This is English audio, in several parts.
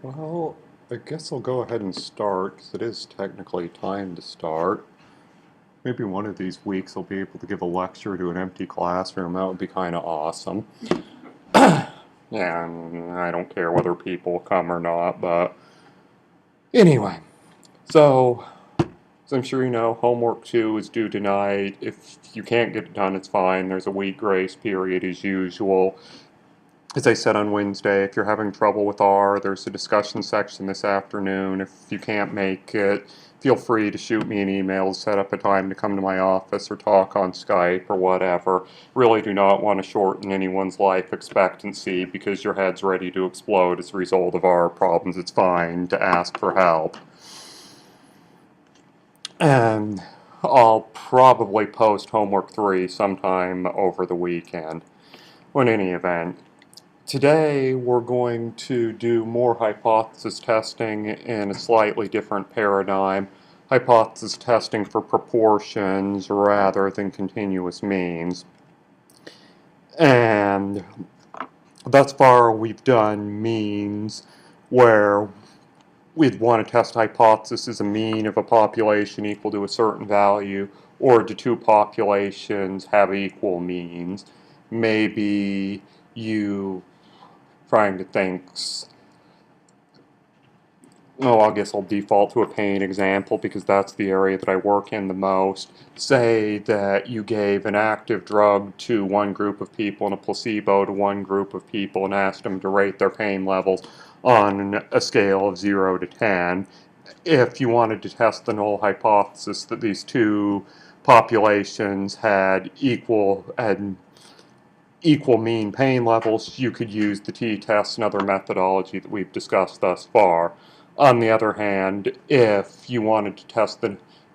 Well, I guess I'll go ahead and start because it is technically time to start. Maybe one of these weeks I'll be able to give a lecture to an empty classroom. That would be kind of awesome. Yeah, and I don't care whether people come or not, but anyway. So, as I'm sure you know, homework 2 is due tonight. If you can't get it done, it's fine. There's a week grace period as usual. As I said on Wednesday, if you're having trouble with R, there's a discussion section this afternoon. If you can't make it, feel free to shoot me an email, set up a time to come to my office or talk on Skype or whatever. Really do not want to shorten anyone's life expectancy because your head's ready to explode as a result of R problems. It's fine to ask for help. And I'll probably post homework 3 sometime over the weekend. Well, in any event, today we're going to do more hypothesis testing in a slightly different paradigm. Hypothesis testing for proportions rather than continuous means. And thus far we've done means where we'd want to test hypothesis as a mean of a population equal to a certain value, or do two populations have equal means. Maybe you trying to think, oh, I guess I'll default to a pain example because that's the area that I work in the most. Say that you gave an active drug to one group of people and a placebo to one group of people and asked them to rate their pain levels on a scale of 0 to 10. If you wanted to test the null hypothesis that these two populations had equal mean pain levels, you could use the t-test and other methodology that we've discussed thus far. On the other hand, if you wanted to test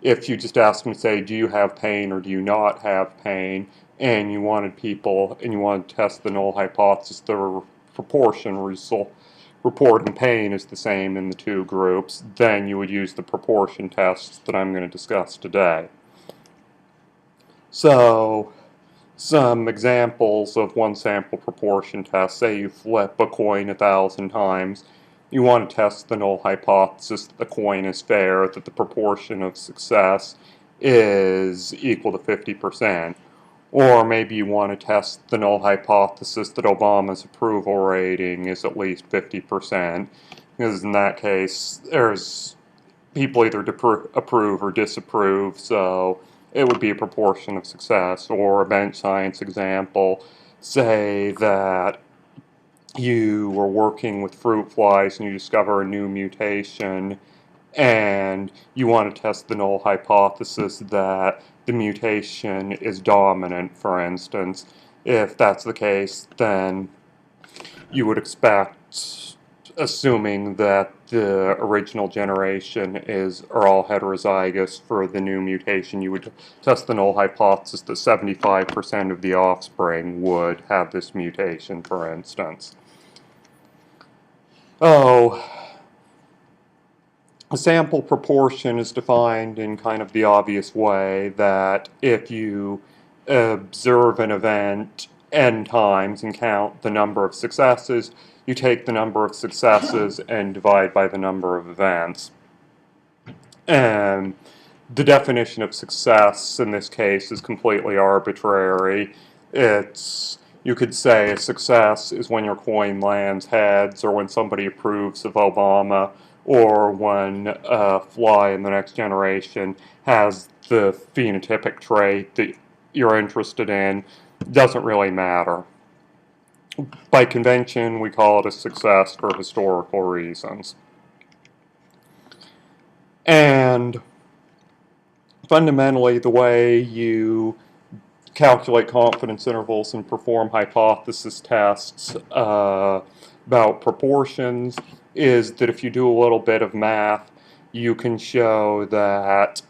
if you just asked them to say, do you have pain or do you not have pain, and you wanted to test the null hypothesis, the proportion result reporting pain is the same in the two groups, then you would use the proportion tests that I'm going to discuss today. So, some examples of one sample proportion test. Say you flip a coin 1,000 times. You want to test the null hypothesis that the coin is fair, that the proportion of success is equal to 50%. Or maybe you want to test the null hypothesis that Obama's approval rating is at least 50%. Because in that case, there's people either approve or disapprove, so it would be a proportion of success. Or a bench science example, say that you were working with fruit flies and you discover a new mutation and you want to test the null hypothesis that the mutation is dominant, for instance. If that's the case, then you would expect, assuming that the original generation are all heterozygous for the new mutation, you would test the null hypothesis that 75% of the offspring would have this mutation, for instance. Oh, a sample proportion is defined in kind of the obvious way that if you observe an event n times and count the number of successes, you take the number of successes and divide by the number of events. And the definition of success in this case is completely arbitrary. You could say a success is when your coin lands heads, or when somebody approves of Obama, or when a fly in the next generation has the phenotypic trait that you're interested in. Doesn't really matter. By convention, we call it a success for historical reasons. And fundamentally, the way you calculate confidence intervals and perform hypothesis tests about proportions is that if you do a little bit of math, you can show that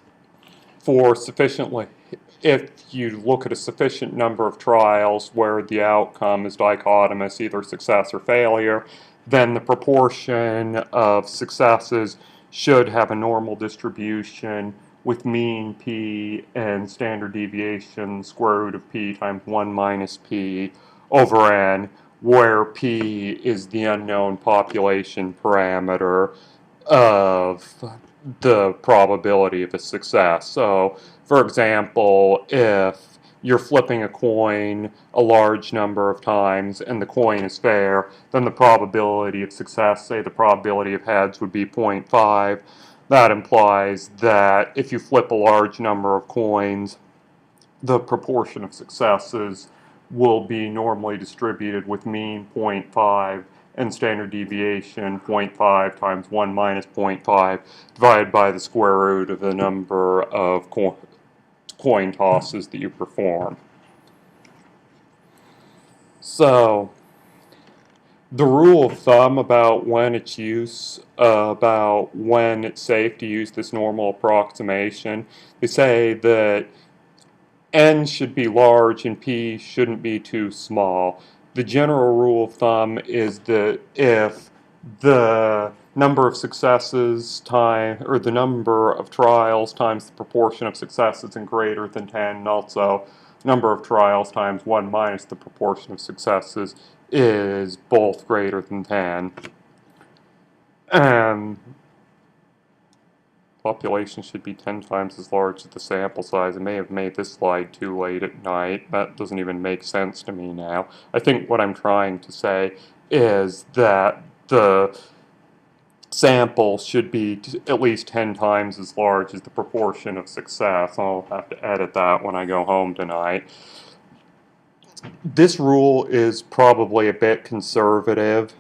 if you look at a sufficient number of trials where the outcome is dichotomous, either success or failure, then the proportion of successes should have a normal distribution with mean p and standard deviation square root of p times 1 minus p over n, where P is the unknown population parameter of the probability of a success. So, for example, if you're flipping a coin a large number of times and the coin is fair, then the probability of success, say the probability of heads, would be 0.5. That implies that if you flip a large number of coins, the proportion of successes will be normally distributed with mean 0.5 and standard deviation 0.5 times 1 minus 0.5 divided by the square root of the number of coin tosses that you perform. So, the rule of thumb about when it's safe to use this normal approximation, they say that n should be large and p shouldn't be too small. The general rule of thumb is that if the number of successes or the number of trials times the proportion of successes is greater than 10, and also number of trials times 1 minus the proportion of successes is both greater than 10. And population should be 10 times as large as the sample size. I may have made this slide too late at night. That doesn't even make sense to me now. I think what I'm trying to say is that the sample should be at least 10 times as large as the proportion of success. I'll have to edit that when I go home tonight. This rule is probably a bit conservative.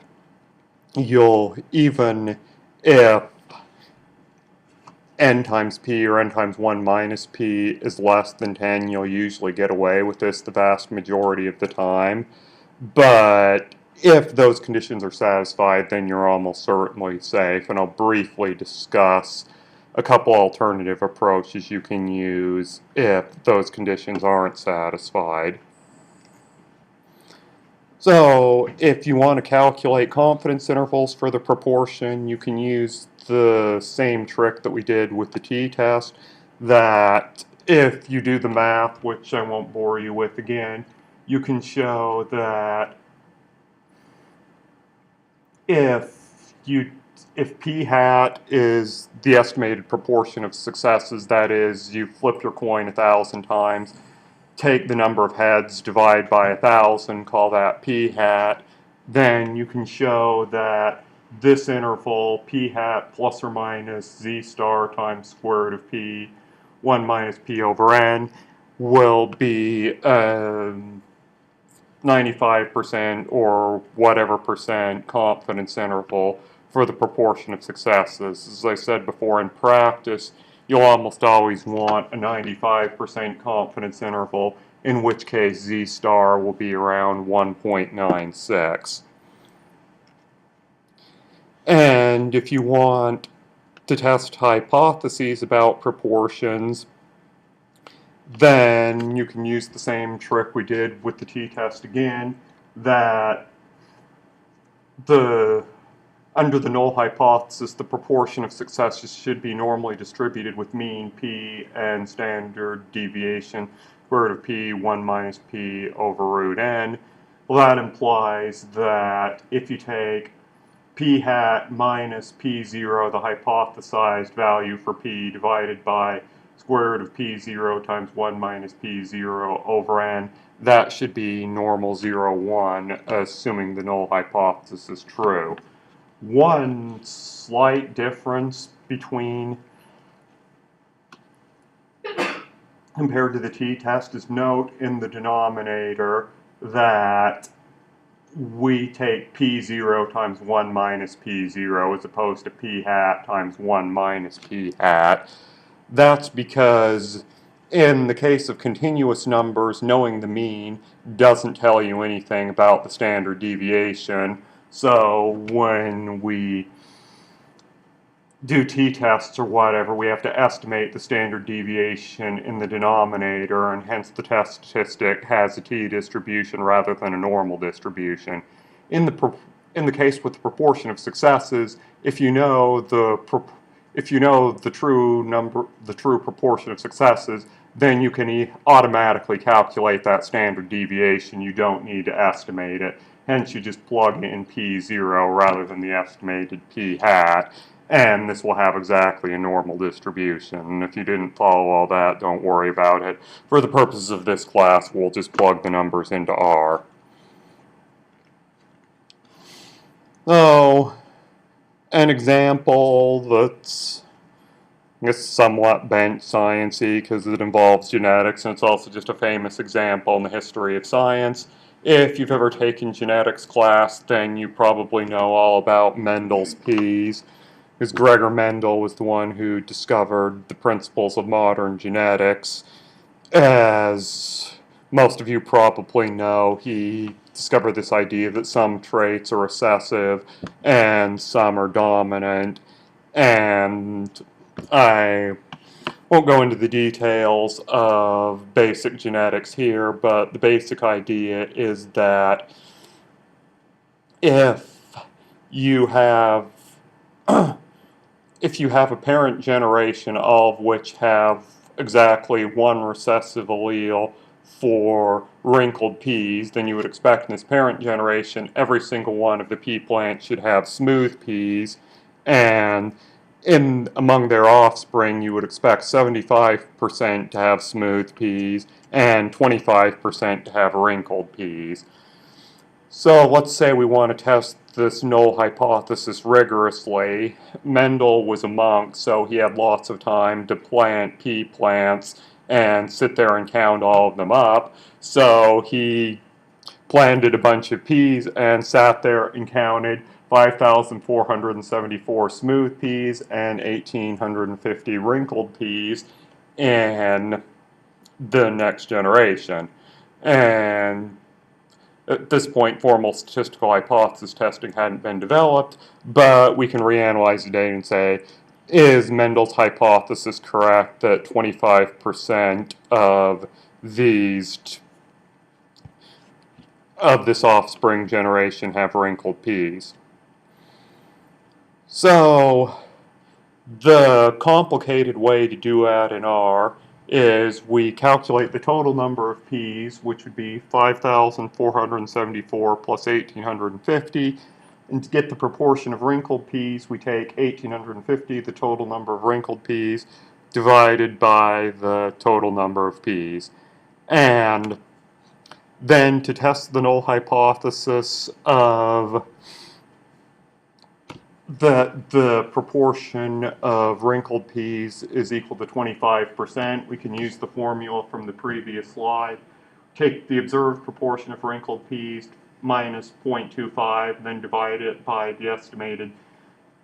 Even if n times p or n times 1 minus p is less than 10, you'll usually get away with this the vast majority of the time. But if those conditions are satisfied, then you're almost certainly safe. And I'll briefly discuss a couple alternative approaches you can use if those conditions aren't satisfied. So, if you want to calculate confidence intervals for the proportion, you can use the same trick that we did with the t-test, that if you do the math, which I won't bore you with again, you can show that if p hat is the estimated proportion of successes, that is, you flip your coin 1,000 times, take the number of heads, divide by 1,000, call that p hat, then you can show that this interval, p hat plus or minus z star times square root of p, 1 minus p over n, will be 95% or whatever percent confidence interval for the proportion of successes. As I said before, in practice, you'll almost always want a 95% confidence interval, in which case z star will be around 1.96. And if you want to test hypotheses about proportions, then you can use the same trick we did with the t-test again, that under the null hypothesis, the proportion of successes should be normally distributed with mean p and standard deviation square root of p, 1 minus p over root n. Well, that implies that if you take p hat minus p0, the hypothesized value for p, divided by square root of p0 times 1 minus p0 over n, that should be normal 0, 1, assuming the null hypothesis is true. One slight difference compared to the t-test is, note in the denominator that we take p0 times 1 minus p0 as opposed to p hat times 1 minus p hat. That's because in the case of continuous numbers, knowing the mean doesn't tell you anything about the standard deviation. So when we do t-tests or whatever, we have to estimate the standard deviation in the denominator, and hence the test statistic has a t-distribution rather than a normal distribution. In the case with the proportion of successes, if you know the true proportion of successes, then you can automatically calculate that standard deviation. You don't need to estimate it. Hence, you just plug in p0 rather than the estimated p hat, and this will have exactly a normal distribution. And if you didn't follow all that, don't worry about it. For the purposes of this class, we'll just plug the numbers into R. So, an example that's, I guess, somewhat bench sciencey because it involves genetics, and it's also just a famous example in the history of science. If you've ever taken genetics class, then you probably know all about Mendel's peas, because Gregor Mendel was the one who discovered the principles of modern genetics. As most of you probably know, he discovered this idea that some traits are recessive and some are dominant, and I won't go into the details of basic genetics here, but the basic idea is that if you have a parent generation, all of which have exactly one recessive allele for wrinkled peas, then you would expect in this parent generation every single one of the pea plants should have smooth peas, and among their offspring you would expect 75% to have smooth peas and 25% to have wrinkled peas. So let's say we want to test this null hypothesis rigorously. Mendel was a monk, so he had lots of time to plant pea plants and sit there and count all of them up. So he planted a bunch of peas and sat there and counted 5,474 smooth peas and 1,850 wrinkled peas in the next generation. And at this point, formal statistical hypothesis testing hadn't been developed, but we can reanalyze the data and say, is Mendel's hypothesis correct that 25% of this offspring generation have wrinkled peas? So, the complicated way to do that in R is we calculate the total number of peas, which would be 5,474 plus 1,850. And to get the proportion of wrinkled peas, we take 1,850, the total number of wrinkled peas, divided by the total number of peas. And then to test the null hypothesis of that the proportion of wrinkled peas is equal to 25%, we can use the formula from the previous slide. Take the observed proportion of wrinkled peas minus 0.25, then divide it by the estimated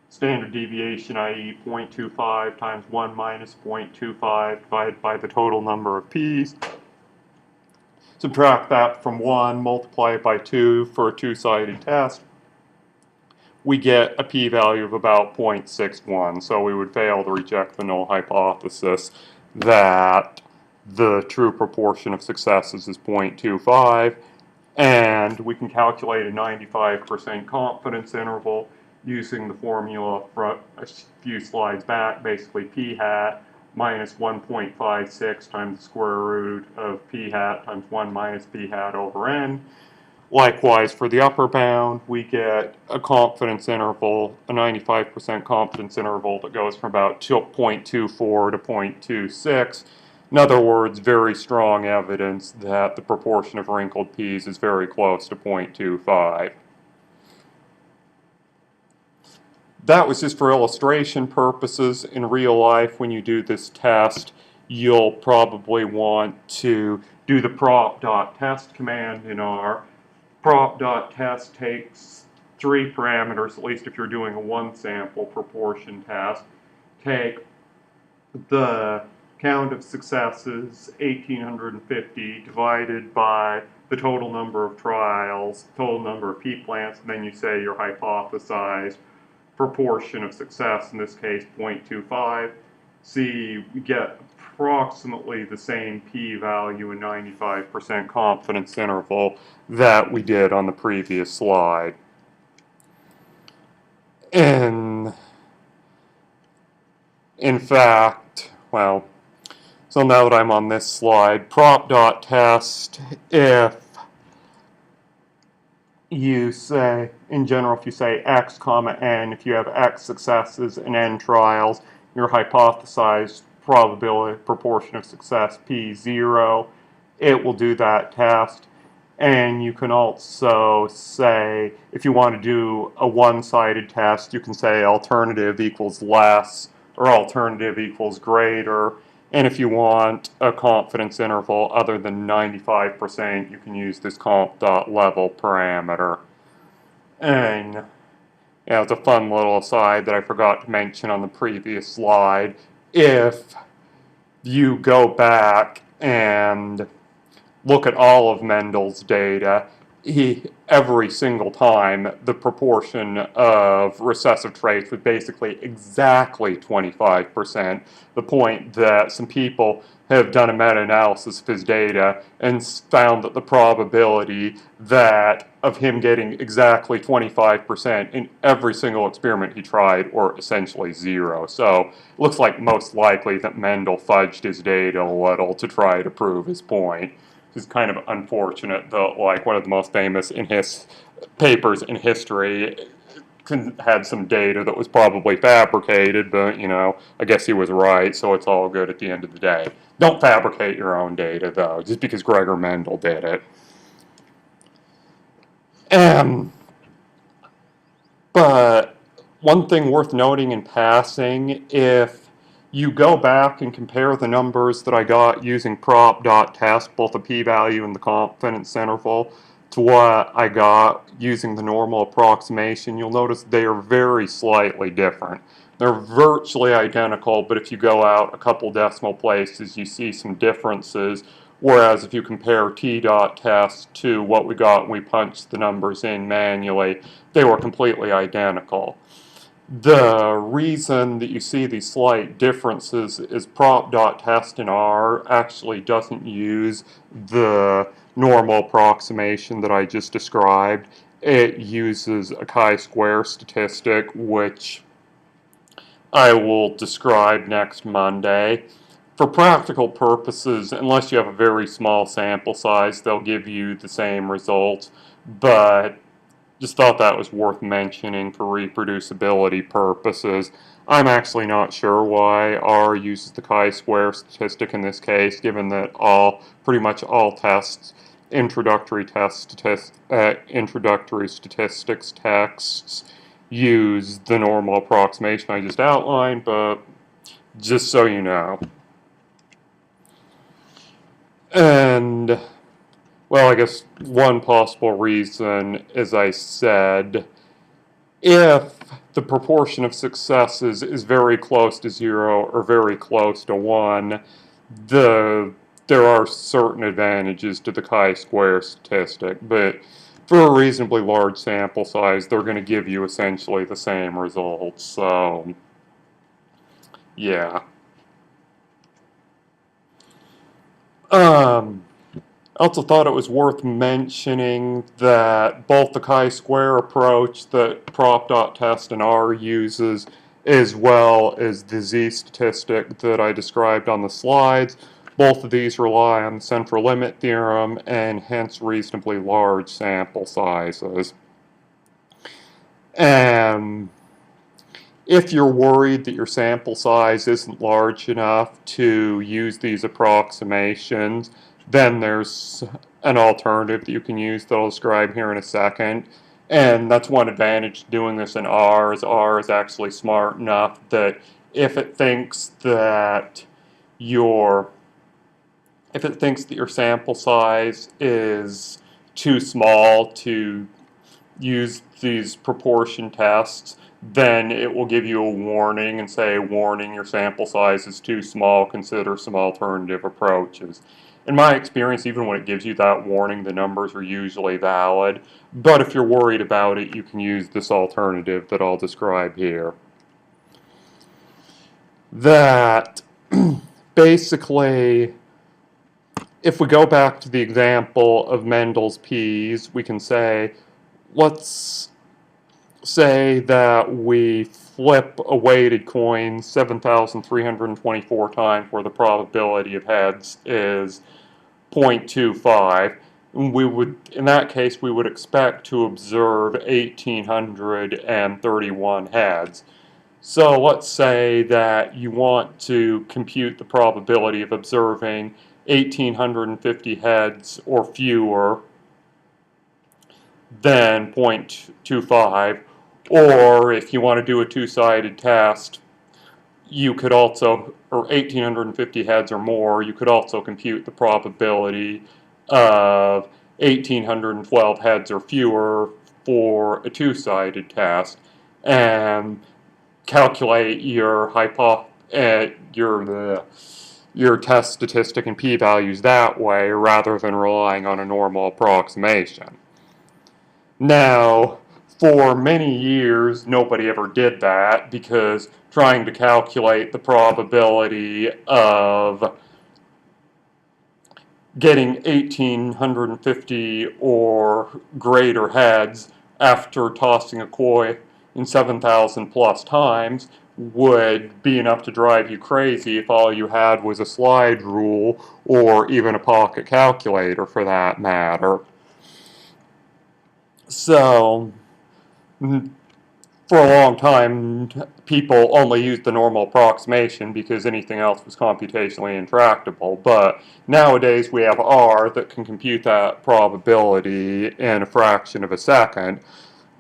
standard deviation, i.e. 0.25 times 1 minus 0.25 divided by the total number of peas. Subtract that from 1, multiply it by 2 for a two-sided test. We get a p-value of about 0.61, so we would fail to reject the null hypothesis that the true proportion of successes is 0.25, and we can calculate a 95% confidence interval using the formula from a few slides back, basically p hat minus 1.56 times the square root of p hat times 1 minus p hat over n. Likewise, for the upper bound, we get a confidence interval, a 95% confidence interval that goes from about 0.24 to 0.26. In other words, very strong evidence that the proportion of wrinkled peas is very close to 0.25. That was just for illustration purposes. In real life, when you do this test, you'll probably want to do the prop.test command in R. Prop.test takes 3 parameters, at least if you're doing a one-sample proportion test. Take the count of successes, 1,850, divided by the total number of trials, total number of pea plants, and then you say your hypothesized proportion of success, in this case 0.25. See, we get approximately the same p-value and 95% confidence interval that we did on the previous slide. In fact, well, so now that I'm on this slide, prop.test, if you say, in general, if you say x comma n, if you have x successes and n trials, your hypothesized probability proportion of success p0, it will do that test. And you can also say, if you want to do a one-sided test, you can say alternative equals less or alternative equals greater. And if you want a confidence interval other than 95%, you can use this comp.level parameter. And yeah, it's a fun little aside that I forgot to mention on the previous slide. If you go back and look at all of Mendel's data, every single time the proportion of recessive traits was basically exactly 25%. The point that some people have done a meta-analysis of his data and found that the probability that of him getting exactly 25% in every single experiment he tried were essentially zero. So it looks like most likely that Mendel fudged his data a little to try to prove his point. It's kind of unfortunate that, like, one of the most famous in his papers in history had some data that was probably fabricated, but, you know, I guess he was right, so it's all good at the end of the day. Don't fabricate your own data, though, just because Gregor Mendel did it. But one thing worth noting in passing, if you go back and compare the numbers that I got using prop.test, both the p-value and the confidence interval, to what I got using the normal approximation, you'll notice they are very slightly different. They're virtually identical, but if you go out a couple decimal places, you see some differences. Whereas if you compare t.test to what we got when we punched the numbers in manually, they were completely identical. The reason that you see these slight differences is prop.test in R actually doesn't use the normal approximation that I just described. It uses a chi-square statistic, which I will describe next Monday. For practical purposes, unless you have a very small sample size, they'll give you the same results, but just thought that was worth mentioning for reproducibility purposes. I'm actually not sure why R uses the chi-square statistic in this case, given that pretty much all tests, introductory statistics texts use the normal approximation I just outlined, but just so you know. And, well, I guess one possible reason, as I said, if the proportion of successes is very close to 0 or very close to 1, there are certain advantages to the chi-square statistic, but for a reasonably large sample size, they're going to give you essentially the same results, so yeah. I also thought it was worth mentioning that both the chi-square approach that prop.test and R uses, as well as the z-statistic that I described on the slides, both of these rely on the central limit theorem and hence reasonably large sample sizes. And if you're worried that your sample size isn't large enough to use these approximations, then there's an alternative that you can use that I'll describe here in a second. And that's one advantage to doing this in R, is R is actually smart enough that if it thinks that your sample size is too small to use these proportion tests, then it will give you a warning and say, warning, your sample size is too small, consider some alternative approaches. In my experience, even when it gives you that warning, the numbers are usually valid, but if you're worried about it, you can use this alternative that I'll describe here. That basically, if we go back to the example of Mendel's P's, we can say, let's say that we flip a weighted coin 7,324 times where the probability of heads is 0.25. in that case, we would expect to observe 1,831 heads. So let's say that you want to compute the probability of observing 1,850 heads or fewer than 0.25, or if you want to do a two-sided test, you could also, or 1,850 heads or more, you could also compute the probability of 1,812 heads or fewer for a two-sided test, and calculate your your test statistic and p-values that way, rather than relying on a normal approximation. Now, for many years, nobody ever did that, because trying to calculate the probability of getting 1,850 or greater heads after tossing a coin 7,000 plus times would be enough to drive you crazy if all you had was a slide rule or even a pocket calculator for that matter. So, for a long time, people only used the normal approximation because anything else was computationally intractable. But nowadays we have R that can compute that probability in a fraction of a second.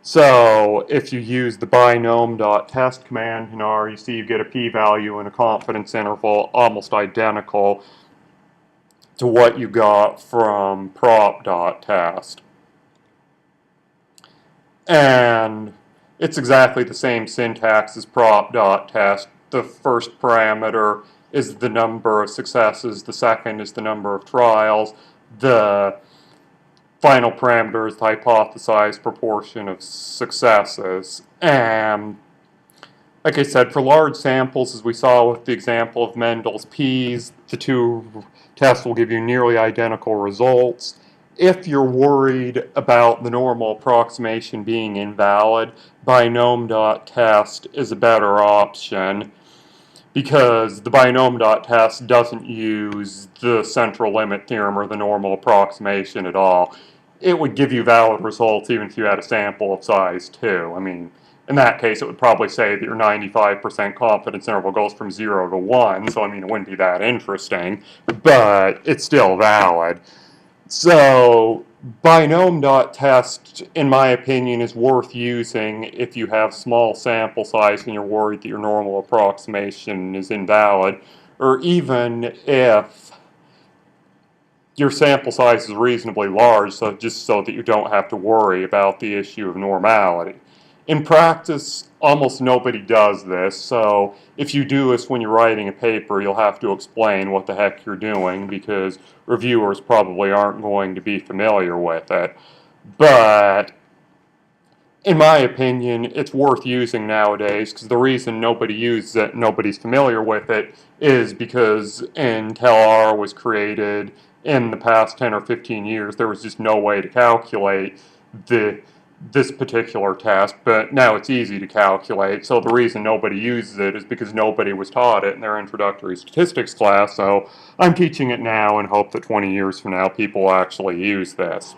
So if you use the binom.test command in R, you see you get a p-value and a confidence interval almost identical to what you got from prop.test. And it's exactly the same syntax as prop.test. The first parameter is the number of successes, the second is the number of trials, the final parameter is the hypothesized proportion of successes. And like I said, for large samples, as we saw with the example of Mendel's P's, the two tests will give you nearly identical results. If you're worried about the normal approximation being invalid, binom.test is a better option, because the binom.test doesn't use the central limit theorem or the normal approximation at all. It would give you valid results even if you had a sample of size 2. I mean, in that case, it would probably say that your 95% confidence interval goes from 0 to 1, so I mean, it wouldn't be that interesting, but it's still valid. So, binom.test, in my opinion, is worth using if you have small sample size and you're worried that your normal approximation is invalid, or even if your sample size is reasonably large, so just so that you don't have to worry about the issue of normality. In practice, almost nobody does this, so if you do this when you're writing a paper, you'll have to explain what the heck you're doing, because reviewers probably aren't going to be familiar with it. But in my opinion, it's worth using nowadays, because the reason nobody uses it, nobody's familiar with it, is because until R was created in the past 10 or 15 years, there was just no way to calculate this particular test, but now it's easy to calculate. So the reason nobody uses it is because nobody was taught it in their introductory statistics class, so I'm teaching it now and hope that 20 years from now people will actually use this.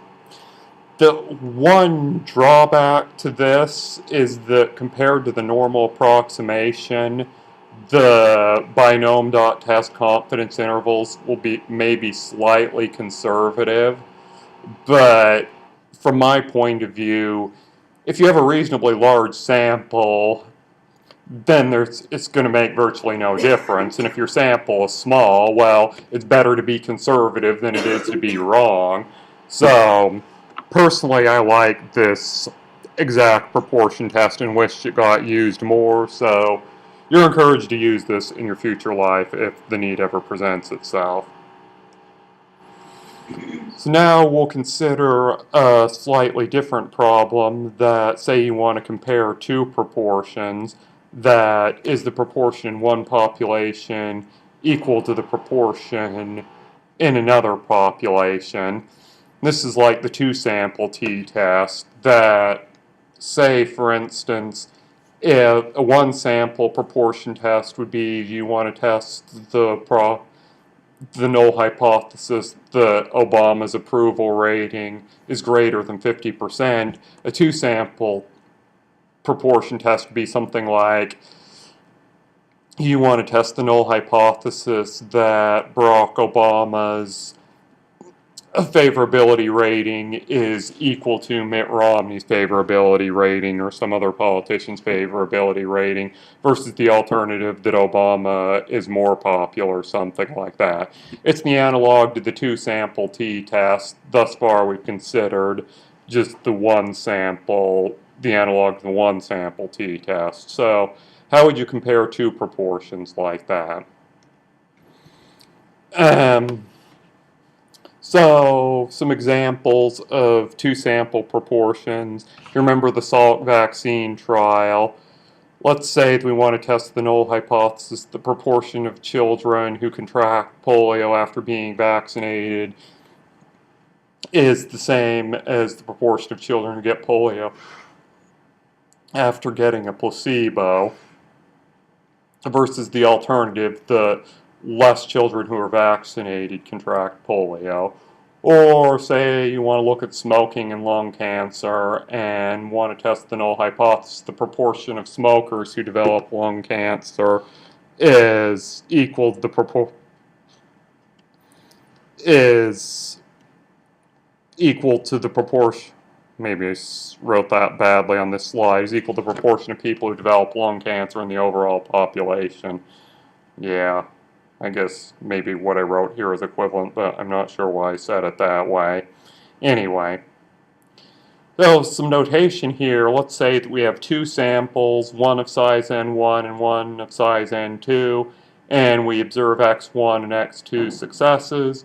The one drawback to this is that compared to the normal approximation, the binom.test confidence intervals will be maybe slightly conservative, but from my point of view, if you have a reasonably large sample, then it's going to make virtually no difference. And if your sample is small, well, it's better to be conservative than it is to be wrong. So, personally, I like this exact proportion test and wish it got used more. So, you're encouraged to use this in your future life if the need ever presents itself. So now we'll consider a slightly different problem that, say you want to compare two proportions, that is the proportion in one population equal to the proportion in another population. This is like the two-sample t-test that, say for instance, if a one-sample proportion test would be you want to test the the null hypothesis that Obama's approval rating is greater than 50%, a two-sample proportion test would be something like, you want to test the null hypothesis that Barack Obama's favorability rating is equal to Mitt Romney's favorability rating or some other politician's favorability rating versus the alternative that Obama is more popular, something like that. It's the analog to the two-sample t-test. Thus far we've considered just the one sample, the analog to the one-sample t-test. So how would you compare two proportions like that? So, some examples of two-sample proportions. If you remember the Salk vaccine trial, let's say that we want to test the null hypothesis, the proportion of children who contract polio after being vaccinated is the same as the proportion of children who get polio after getting a placebo, versus the alternative, the less children who are vaccinated contract polio. Or say you want to look at smoking and lung cancer and want to test the null hypothesis, the proportion of smokers who develop lung cancer is equal to the proportion maybe I wrote that badly on this slide, is equal to the proportion of people who develop lung cancer in the overall population. Yeah, I guess maybe what I wrote here is equivalent, but I'm not sure why I said it that way. Anyway, so some notation here. Let's say that we have two samples, one of size n1 and one of size n2, and we observe x1 and x2 successes.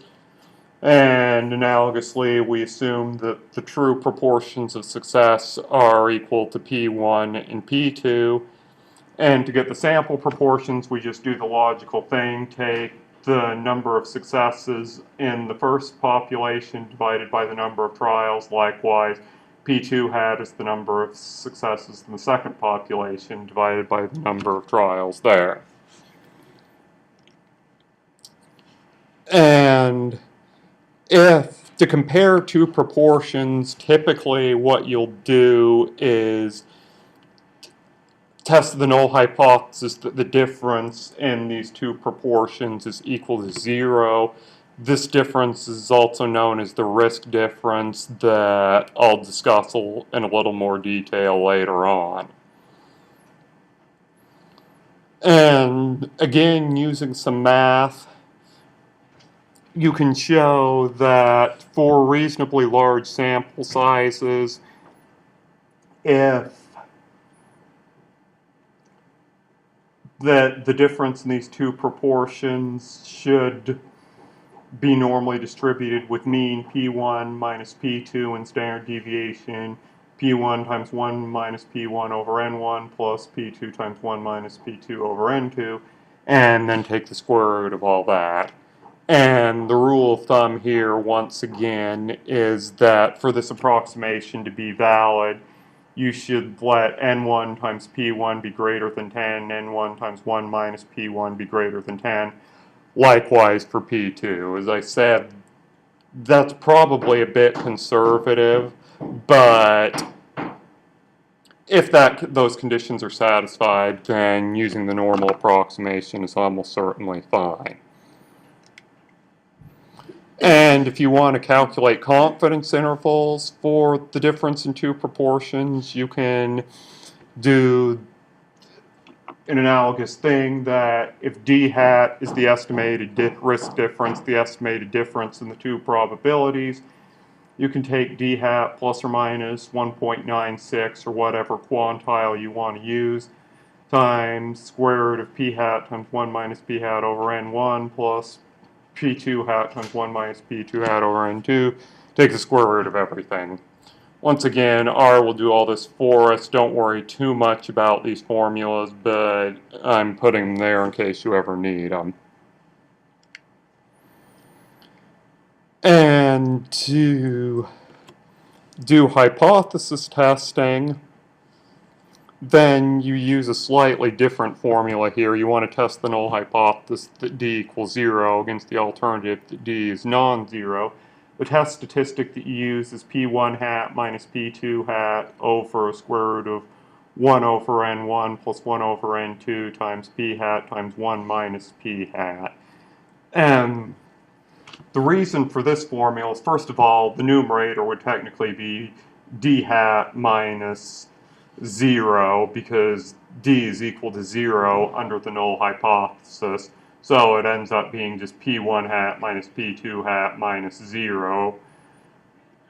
And analogously, we assume that the true proportions of success are equal to P1 and P2. And to get the sample proportions, we just do the logical thing, take the number of successes in the first population divided by the number of trials. Likewise, P2 hat is the number of successes in the second population divided by the number of trials there. And if to compare two proportions, typically what you'll do is test the null hypothesis that the difference in these two proportions is equal to 0. This difference is also known as the risk difference that I'll discuss in a little more detail later on. And again, using some math, you can show that for reasonably large sample sizes, if the difference in these two proportions should be normally distributed with mean P1 minus P2 and standard deviation P1 times 1 minus P1 over N1 plus P2 times 1 minus P2 over N2, and then take the square root of all that. And the rule of thumb here, once again, is that for this approximation to be valid, you should let N1 times P1 be greater than 10, N1 times 1 minus P1 be greater than 10. Likewise for P2. As I said, that's probably a bit conservative, but if those conditions are satisfied, then using the normal approximation is almost certainly fine. And if you want to calculate confidence intervals for the difference in two proportions, you can do an analogous thing that if d hat is the estimated risk difference, the estimated difference in the two probabilities, you can take d hat plus or minus 1.96 or whatever quantile you want to use times square root of p hat times 1 minus p hat over n1 plus P2 hat times 1 minus P2 hat over N2, take the square root of everything. Once again, R will do all this for us. Don't worry too much about these formulas, but I'm putting them there in case you ever need them. And to do hypothesis testing, then you use a slightly different formula here. You want to test the null hypothesis that d equals 0 against the alternative that d is non-zero. The test statistic that you use is p1 hat minus p2 hat over square root of 1 over n1 plus 1 over n2 times p hat times 1 minus p hat. And the reason for this formula is, first of all, the numerator would technically be d hat minus 0 because d is equal to 0 under the null hypothesis. So it ends up being just p1 hat minus p2 hat minus 0.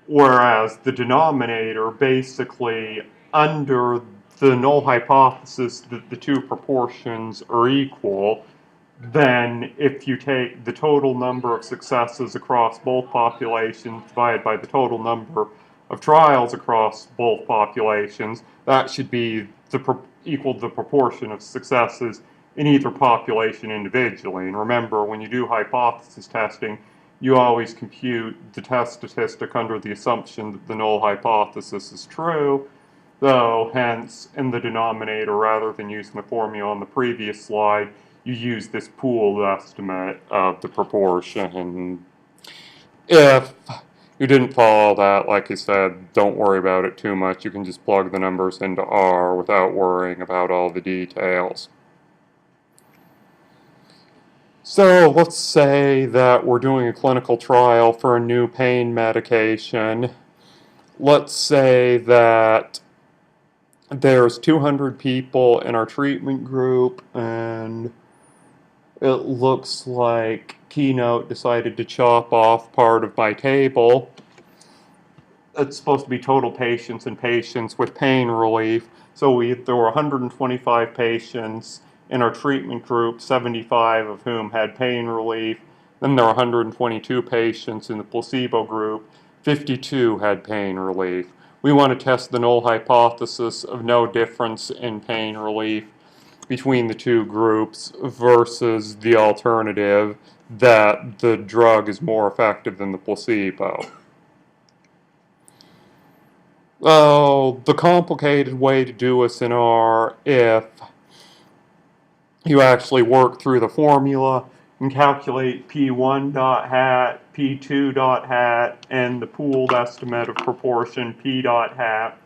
Whereas the denominator, basically, under the null hypothesis that the two proportions are equal, then if you take the total number of successes across both populations divided by the total number of trials across both populations, that should be equal to the proportion of successes in either population individually. And remember, when you do hypothesis testing, you always compute the test statistic under the assumption that the null hypothesis is true, though hence in the denominator, rather than using the formula on the previous slide, you use this pooled estimate of the proportion. If you didn't follow that, like I said, don't worry about it too much. You can just plug the numbers into R without worrying about all the details. So let's say that we're doing a clinical trial for a new pain medication. Let's say that there's 200 people in our treatment group, and it looks like Keynote decided to chop off part of my table. It's supposed to be total patients and patients with pain relief. So there were 125 patients in our treatment group, 75 of whom had pain relief. Then there were 122 patients in the placebo group, 52 had pain relief. We want to test the null hypothesis of no difference in pain relief between the two groups versus the alternative that the drug is more effective than the placebo. Well, the complicated way to do this in R, if you actually work through the formula and calculate P1 dot hat, P2 dot hat, and the pooled estimate of proportion P dot hat,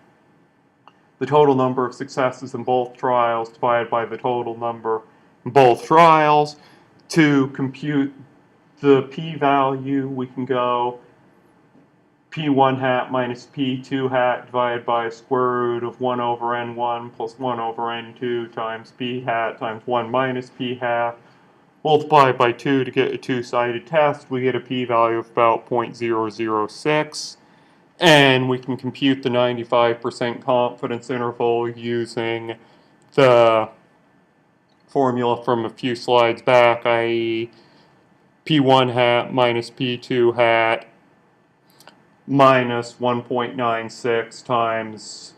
the total number of successes in both trials divided by the total number in both trials. To compute the p-value, we can go p1 hat minus p2 hat divided by square root of 1 over n1 plus 1 over n2 times p hat times 1 minus p hat. Multiply by 2 to get a two-sided test. We get a p-value of about 0.006. And we can compute the 95% confidence interval using the formula from a few slides back, i.e. p1 hat minus p2 hat minus 1.96 times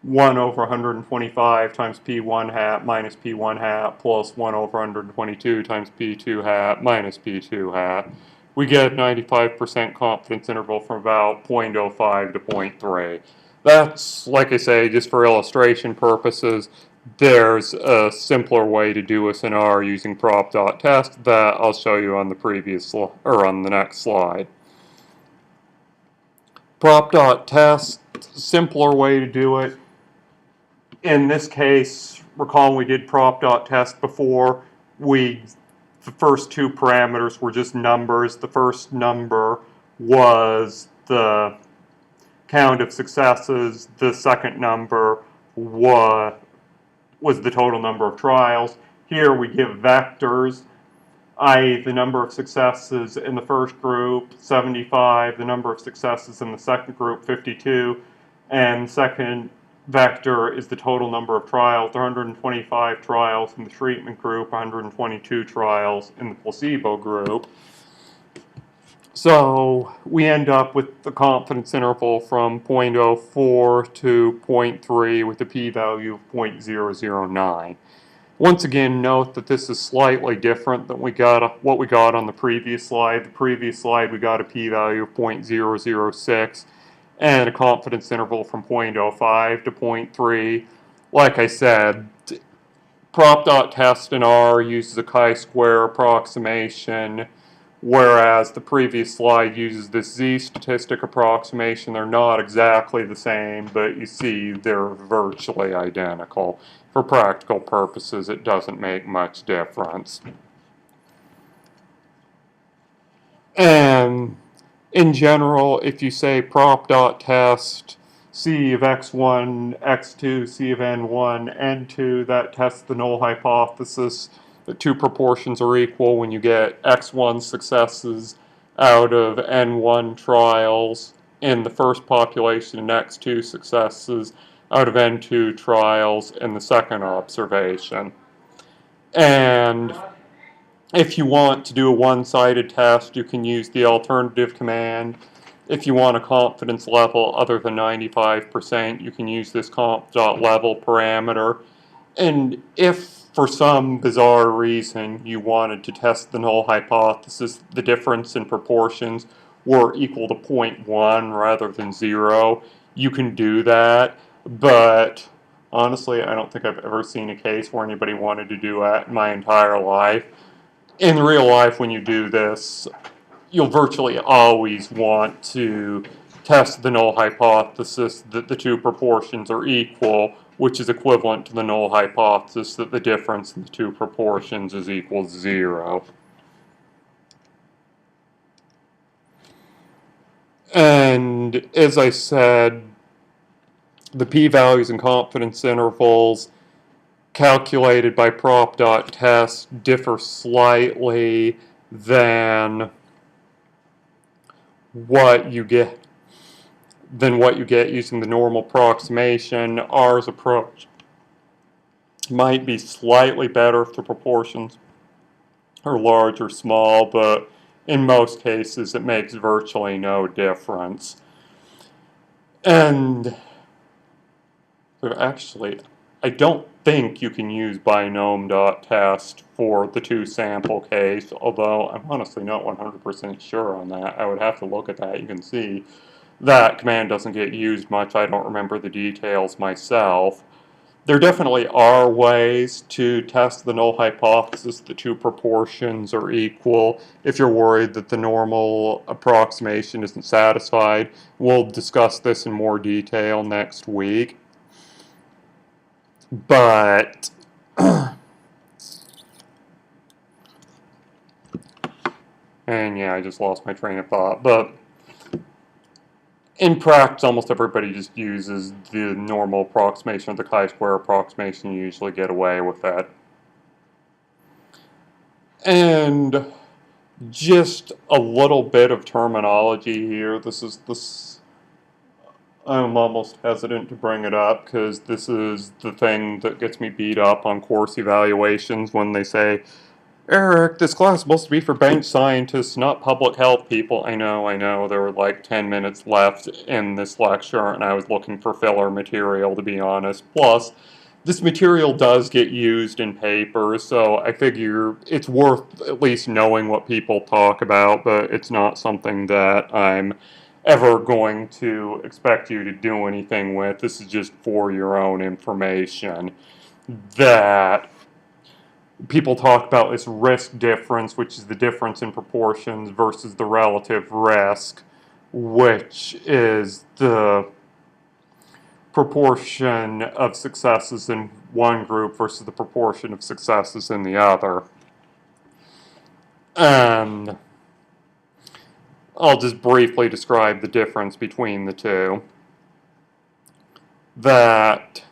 1 over 125 times p1 hat minus p1 hat plus 1 over 122 times p2 hat minus p2 hat. We get a 95% confidence interval from about 0.05 to 0.3. That's, like I say, just for illustration purposes. There's a simpler way to do this in R using prop.test that I'll show you on the next slide. Prop.test, simpler way to do it. In this case, recall we did prop.test before. The first two parameters were just numbers. The first number was the count of successes. The second number was the total number of trials. Here we give vectors, i.e. the number of successes in the first group, 75, the number of successes in the second group, 52, and the second vector is the total number of trials, 125 trials in the treatment group, 122 trials in the placebo group. So we end up with the confidence interval from 0.04 to 0.3 with a p-value of 0.009. Once again, note that this is slightly different than what we got on the previous slide. The previous slide we got a p-value of 0.006 and a confidence interval from 0.05 to 0.3. like I said, prop.test in R uses a chi-square approximation, whereas the previous slide uses this z-statistic approximation. They're not exactly the same, but you see they're virtually identical. For practical purposes, it doesn't make much difference. And in general, if you say prop.test C of x1, x2, C of n1, n2, that tests the null hypothesis that two proportions are equal when you get x1 successes out of n1 trials in the first population and x2 successes out of n2 trials in the second observation. And if you want to do a one-sided test, you can use the alternative command. If you want a confidence level other than 95%, you can use this conf.level parameter. And if for some bizarre reason you wanted to test the null hypothesis, the difference in proportions were equal to 0.1 rather than 0, you can do that. But honestly, I don't think I've ever seen a case where anybody wanted to do that in my entire life. In real life, when you do this, you'll virtually always want to test the null hypothesis that the two proportions are equal, which is equivalent to the null hypothesis that the difference in the two proportions is equal to 0. And as I said, the p-values and confidence intervals calculated by prop.test differ slightly than what you get using the normal approximation. R's approach might be slightly better if the proportions are large or small, but in most cases it makes virtually no difference. And actually, I don't think you can use binom.test for the two sample case, although I'm honestly not 100% sure on that. I would have to look at that. You can see that command doesn't get used much. I don't remember the details myself. There definitely are ways to test the null hypothesis the two proportions are equal if you're worried that the normal approximation isn't satisfied. We'll discuss this in more detail next week. But and yeah, I just lost my train of thought. But in practice, almost everybody just uses the normal approximation or the chi-square approximation. You usually get away with that. And just a little bit of terminology here. I'm almost hesitant to bring it up because this is the thing that gets me beat up on course evaluations when they say, Eric, this class is supposed to be for bench scientists, not public health people. I know, there were like 10 minutes left in this lecture and I was looking for filler material, to be honest. Plus, this material does get used in papers, so I figure it's worth at least knowing what people talk about, but it's not something that I'm ever going to expect you to do anything with. This is just for your own information. That people talk about this risk difference, which is the difference in proportions versus the relative risk, which is the proportion of successes in one group versus the proportion of successes in the other. And I'll just briefly describe the difference between the two. That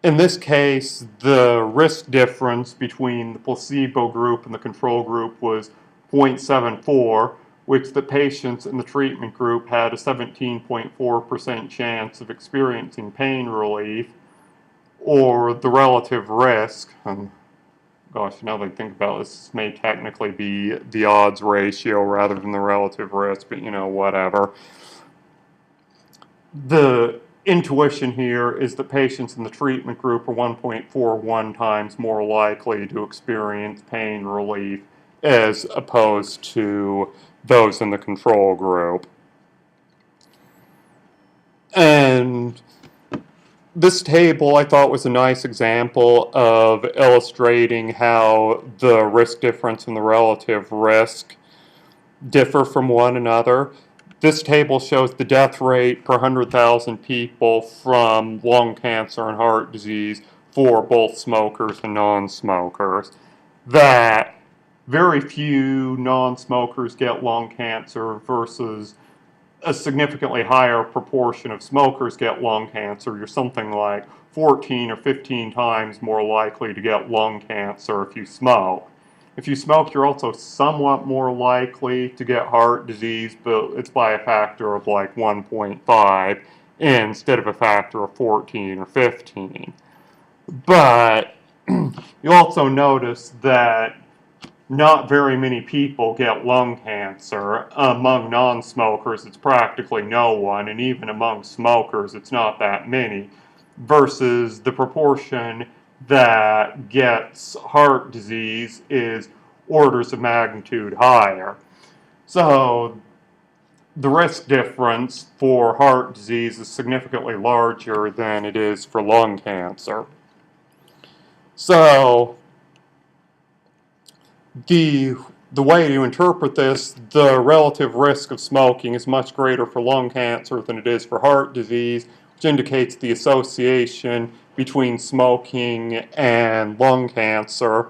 in this case, the risk difference between the placebo group and the control group was 0.74, which the patients in the treatment group had a 17.4% chance of experiencing pain relief, or the relative risk, gosh, now that I think about this may technically be the odds ratio rather than the relative risk, but whatever. The intuition here is that patients in the treatment group are 1.41 times more likely to experience pain relief as opposed to those in the control group. And this table I thought was a nice example of illustrating how the risk difference and the relative risk differ from one another. This table shows the death rate per 100,000 people from lung cancer and heart disease for both smokers and non-smokers. That very few non-smokers get lung cancer versus a significantly higher proportion of smokers get lung cancer. You're something like 14 or 15 times more likely to get lung cancer if you smoke. If you smoke, you're also somewhat more likely to get heart disease, but it's by a factor of like 1.5 instead of a factor of 14 or 15. But you also notice that not very many people get lung cancer. Among non-smokers, it's practically no one, and even among smokers, it's not that many, versus the proportion that gets heart disease is orders of magnitude higher. So the risk difference for heart disease is significantly larger than it is for lung cancer. So the way to interpret this, the relative risk of smoking is much greater for lung cancer than it is for heart disease, which indicates the association between smoking and lung cancer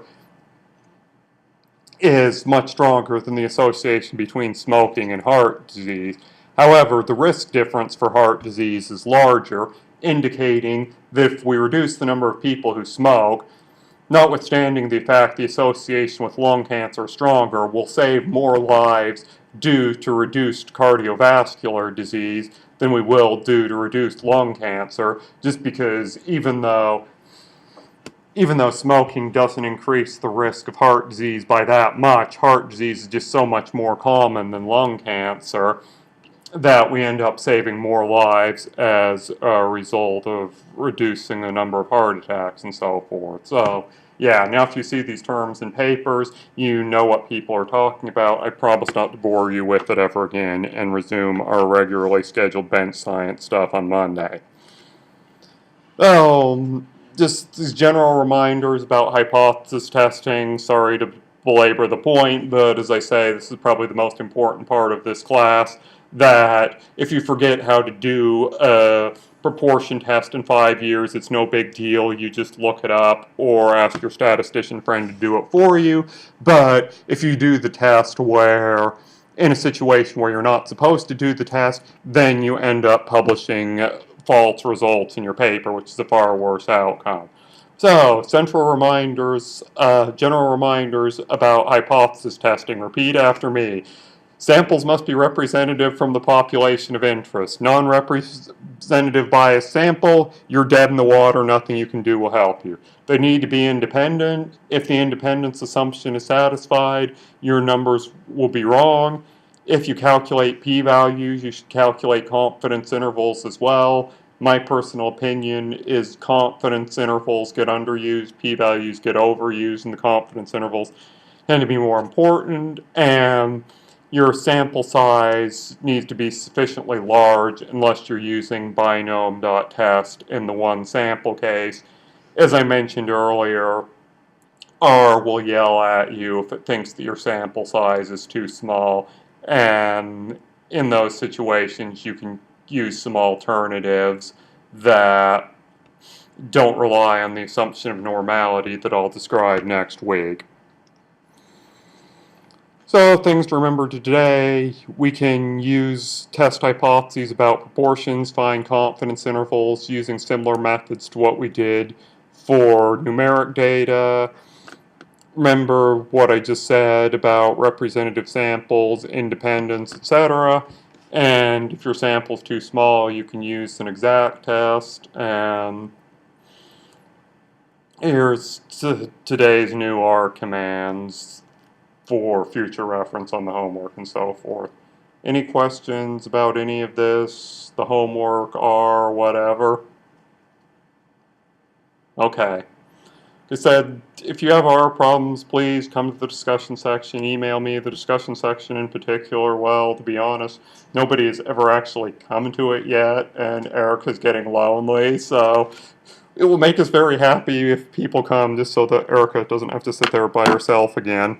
is much stronger than the association between smoking and heart disease. However, the risk difference for heart disease is larger, indicating that if we reduce the number of people who smoke, notwithstanding the fact the association with lung cancer is stronger, will save more lives due to reduced cardiovascular disease than we will due to reduced lung cancer, just because even though smoking doesn't increase the risk of heart disease by that much, heart disease is just so much more common than lung cancer that we end up saving more lives as a result of reducing the number of heart attacks and so forth. So, yeah, now if you see these terms in papers, you know what people are talking about. I promise not to bore you with it ever again and resume our regularly scheduled bench science stuff on Monday. Just these general reminders about hypothesis testing. Sorry to belabor the point, but as I say, this is probably the most important part of this class, that if you forget how to do a proportion test in 5 years, it's no big deal. You just look it up or ask your statistician friend to do it for you. But if you do the test where in a situation where you're not supposed to do the test, then you end up publishing false results in your paper, which is a far worse outcome. So, central reminders, general reminders about hypothesis testing. Repeat after me. Samples must be representative from the population of interest. Non-representative biased sample, you're dead in the water, nothing you can do will help you. They need to be independent. If the independence assumption is satisfied, your numbers will be wrong. If you calculate p-values, you should calculate confidence intervals as well. My personal opinion is confidence intervals get underused, p-values get overused, and the confidence intervals tend to be more important, and your sample size needs to be sufficiently large unless you're using binom.test in the one sample case. As I mentioned earlier, R will yell at you if it thinks that your sample size is too small, and in those situations you can use some alternatives that don't rely on the assumption of normality that I'll describe next week. So, things to remember today, we can use test hypotheses about proportions, find confidence intervals using similar methods to what we did for numeric data. Remember what I just said about representative samples, independence, etc. And if your sample's too small, you can use an exact test. And here's today's new R commands for future reference on the homework and so forth. Any questions about any of this, the homework, R, whatever? Okay. They said, if you have R problems, please come to the discussion section, email me. The discussion section in particular, well, to be honest, nobody has ever actually come to it yet, and Erica's getting lonely, so it will make us very happy if people come, just so that Erica doesn't have to sit there by herself again.